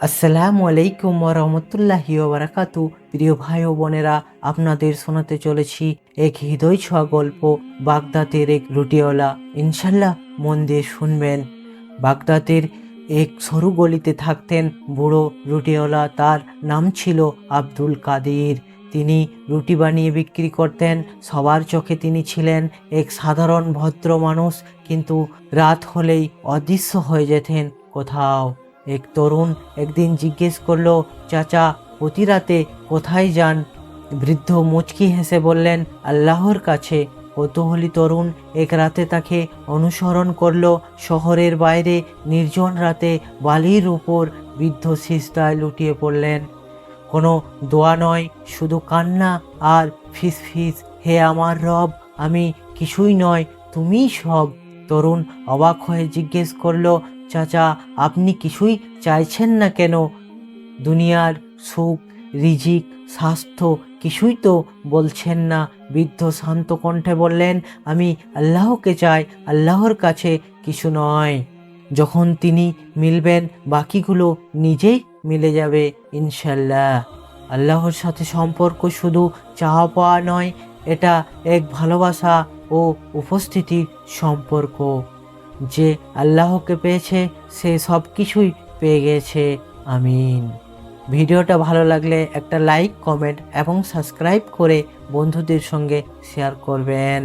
আসসালামু আলাইকুম ওয়া রাহমাতুল্লাহি ওয়া বারাকাতু। প্রিয় ভাই ও বোনেরা, আপনাদের শোনাতে চলেছি এক হৃদয় ছোঁয়া গল্প, বাগদাদের এক রুটিওয়ালা। ইনশাল্লাহ মন দিয়ে শুনবেন। বাগদাদের এক সরু গলিতে থাকতেন বুড়ো রুটিওয়ালা। তার নাম ছিল আব্দুল কাদির। তিনি রুটি বানিয়ে বিক্রি করতেন। সবার চোখে তিনি ছিলেন এক সাধারণ ভদ্র মানুষ, কিন্তু রাত হলেই অদৃশ্য হয়ে যেতেন কোথাও। এক তরুণ একদিন জিজ্ঞেস করলো, চাচা, প্রতি রাতে কোথায় যান? বৃদ্ধ মুচকি হেসে বললেন, আল্লাহর কাছে। কৌতূহলী তরুণ এক রাতে তাকে অনুসরণ করলো শহরের বাইরে নির্জন রাতে। বালির উপর বৃদ্ধ সিজদায় লুটিয়ে পড়লেন। কোনো দোয়া নয়, শুধু কান্না আর ফিস ফিস, হে আমার রব, আমি কিছুই নয়, তুমিই সব। তরুণ অবাক হয়ে জিজ্ঞেস করলো, চাচা, আপনি কিছুই চাইছেন না কেন? দুনিয়ার সুখ, রিজিক, স্বাস্থ্য কিছুই তো বলছেন না। বৃদ্ধ শান্ত কণ্ঠে বললেন, আমি আল্লাহকে চাই, আল্লাহর কাছে কিছু নয়। যখন তিনি মিলবেন, বাকিগুলো নিজেই মিলে যাবে ইনশাল্লাহ। আল্লাহর সাথে সম্পর্ক শুধু চাওয়া পাওয়া নয়, এটা এক ভালোবাসা ও উপস্থিতির সম্পর্ক। যে আল্লাহকে পেয়েছে সে সব কিছুই পেয়ে গেছে। আমিন। ভিডিওটা ভালো লাগলে একটা লাইক, কমেন্ট এবং সাবস্ক্রাইব করে বন্ধুদের সঙ্গে শেয়ার করবেন।